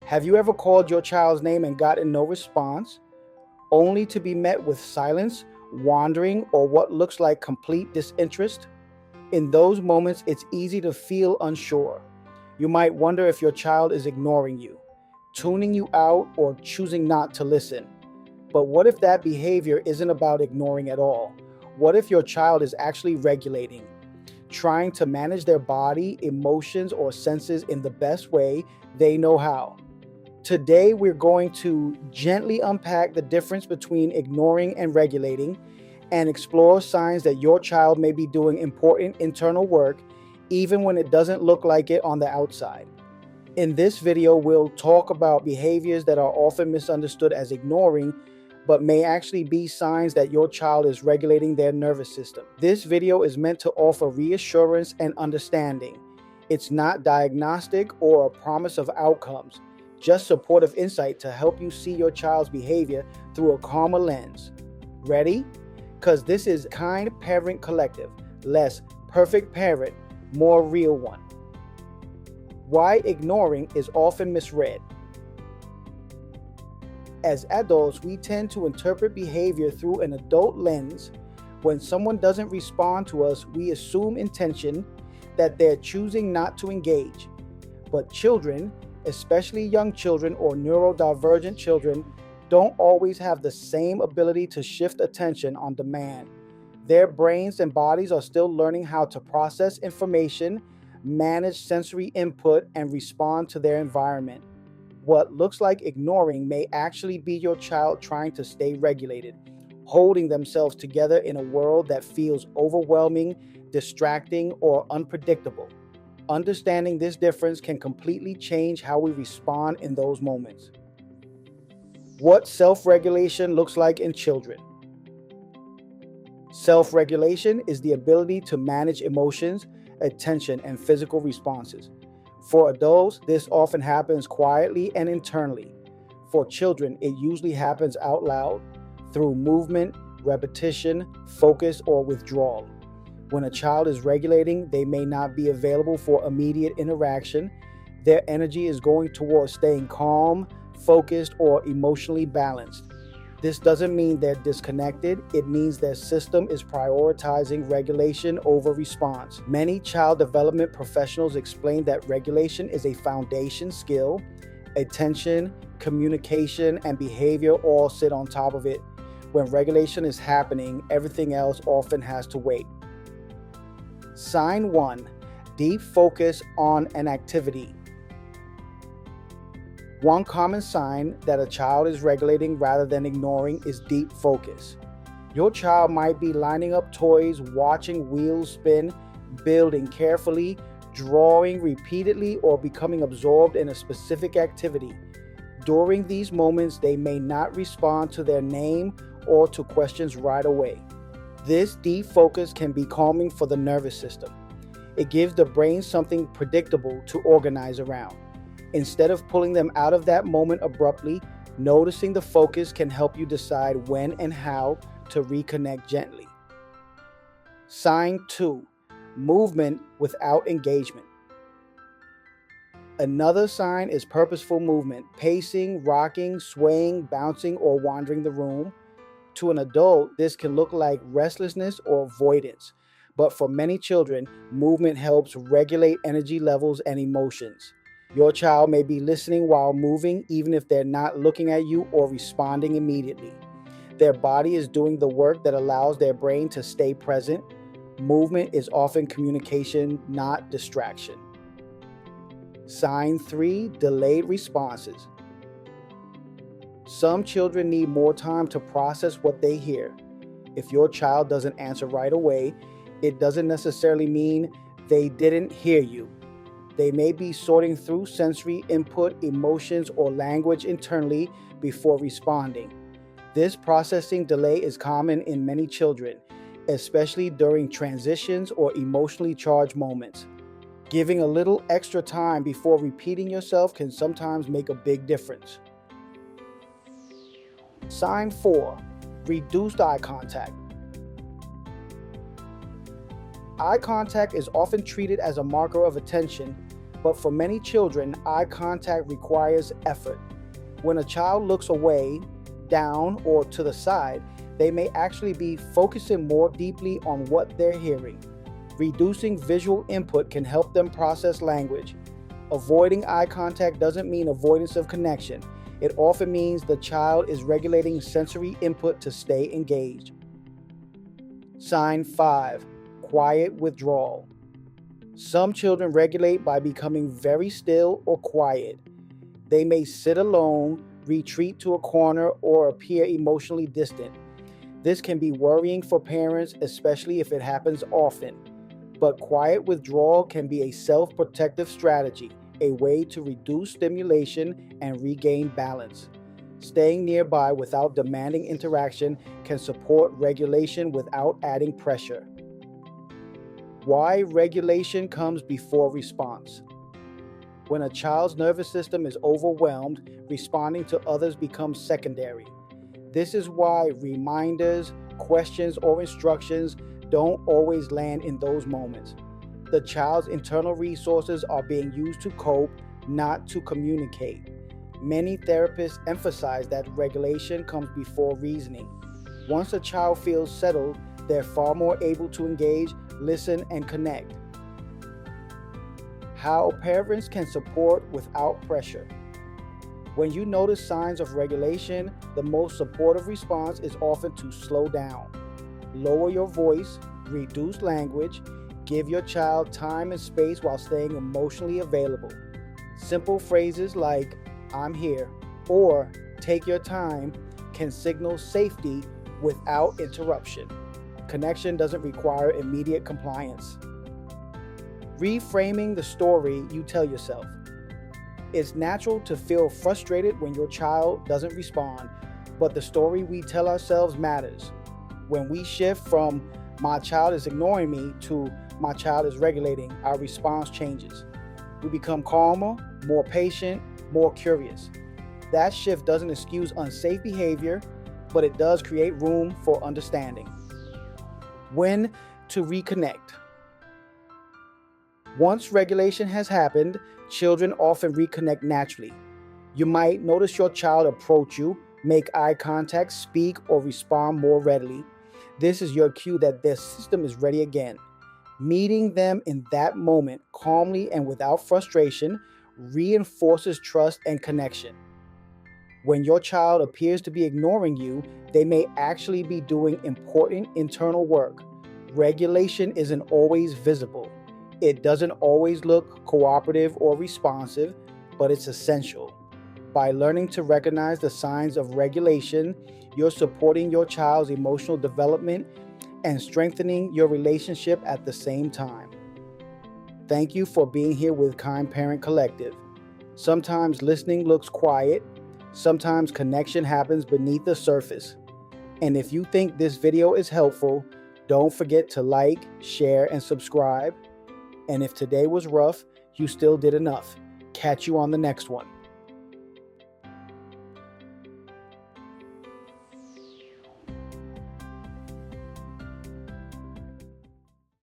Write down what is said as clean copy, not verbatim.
Have you ever called your child's name and gotten no response, only to be met with silence, wandering, or what looks like complete disinterest? In those moments, it's easy to feel unsure. You might wonder if your child is ignoring you, tuning you out, or choosing not to listen. But what if that behavior isn't about ignoring at all? What if your child is actually regulating, trying to manage their body, emotions, or senses in the best way they know how? Today, we're going to gently unpack the difference between ignoring and regulating and explore signs that your child may be doing important internal work, even when it doesn't look like it on the outside. In this video, we'll talk about behaviors that are often misunderstood as ignoring, but may actually be signs that your child is regulating their nervous system. This video is meant to offer reassurance and understanding. It's not diagnostic or a promise of outcomes, just supportive insight to help you see your child's behavior through a calmer lens. Ready? Because this is Kind Parent Collective, less perfect parent, more real one. Why ignoring is often misread. As adults, we tend to interpret behavior through an adult lens. When someone doesn't respond to us, we assume intention, that they're choosing not to engage. But children, especially young children or neurodivergent children, don't always have the same ability to shift attention on demand. Their brains and bodies are still learning how to process information, manage sensory input, and respond to their environment. What looks like ignoring may actually be your child trying to stay regulated, holding themselves together in a world that feels overwhelming, distracting, or unpredictable. Understanding this difference can completely change how we respond in those moments. What self-regulation looks like in children. Self-regulation is the ability to manage emotions, attention, and physical responses. For adults, this often happens quietly and internally. For children, it usually happens out loud, through movement, repetition, focus, or withdrawal. When a child is regulating, they may not be available for immediate interaction. Their energy is going towards staying calm, focused, or emotionally balanced. This doesn't mean they're disconnected. It means their system is prioritizing regulation over response. Many child development professionals explain that regulation is a foundation skill. Attention, communication, and behavior all sit on top of it. When regulation is happening, everything else often has to wait. Sign 1. Deep focus on an activity. One common sign that a child is regulating rather than ignoring is deep focus. Your child might be lining up toys, watching wheels spin, building carefully, drawing repeatedly, or becoming absorbed in a specific activity. During these moments, they may not respond to their name or to questions right away. This deep focus can be calming for the nervous system. It gives the brain something predictable to organize around. Instead of pulling them out of that moment abruptly, noticing the focus can help you decide when and how to reconnect gently. Sign 2. Movement without engagement. Another sign is purposeful movement, pacing, rocking, swaying, bouncing, or wandering the room. To an adult, this can look like restlessness or avoidance, but for many children, movement helps regulate energy levels and emotions. Your child may be listening while moving, even if they're not looking at you or responding immediately. Their body is doing the work that allows their brain to stay present. Movement is often communication, not distraction. Sign 3. Delayed responses. Some children need more time to process what they hear. If your child doesn't answer right away, it doesn't necessarily mean they didn't hear you. They may be sorting through sensory input, emotions, or language internally before responding. This processing delay is common in many children, especially during transitions or emotionally charged moments. Giving a little extra time before repeating yourself can sometimes make a big difference. Sign 4. Reduced eye contact. Eye contact is often treated as a marker of attention, but for many children, eye contact requires effort. When a child looks away, down, or to the side, they may actually be focusing more deeply on what they're hearing. Reducing visual input can help them process language. Avoiding eye contact doesn't mean avoidance of connection. It often means the child is regulating sensory input to stay engaged. Sign 5. Quiet withdrawal. Some children regulate by becoming very still or quiet. They may sit alone, retreat to a corner, or appear emotionally distant. This can be worrying for parents, especially if it happens often. But quiet withdrawal can be a self-protective strategy, a way to reduce stimulation and regain balance. Staying nearby without demanding interaction can support regulation without adding pressure. Why regulation comes before response. When a child's nervous system is overwhelmed, responding to others becomes secondary. This is why reminders, questions, or instructions don't always land in those moments. The child's internal resources are being used to cope, not to communicate. Many therapists emphasize that regulation comes before reasoning. Once a child feels settled, they're far more able to engage, listen, and connect. How parents can support without pressure. When you notice signs of regulation, the most supportive response is often to slow down. Lower your voice, reduce language, give your child time and space while staying emotionally available. Simple phrases like, "I'm here," or "take your time" can signal safety without interruption. Connection doesn't require immediate compliance. Reframing the story you tell yourself. It's natural to feel frustrated when your child doesn't respond, but the story we tell ourselves matters. When we shift from "my child is ignoring me" to "my child is regulating," our response changes. We become calmer, more patient, more curious. That shift doesn't excuse unsafe behavior, but it does create room for understanding. When to reconnect. Once regulation has happened, children often reconnect naturally. You might notice your child approach you, make eye contact, speak, or respond more readily. This is your cue that their system is ready again. Meeting them in that moment, calmly and without frustration, reinforces trust and connection. When your child appears to be ignoring you, they may actually be doing important internal work. Regulation isn't always visible. It doesn't always look cooperative or responsive, but it's essential. By learning to recognize the signs of regulation, you're supporting your child's emotional development and strengthening your relationship at the same time. Thank you for being here with Kind Parent Collective. Sometimes listening looks quiet, sometimes connection happens beneath the surface. And if you think this video is helpful, don't forget to like, share, and subscribe. And if today was rough, you still did enough. Catch you on the next one.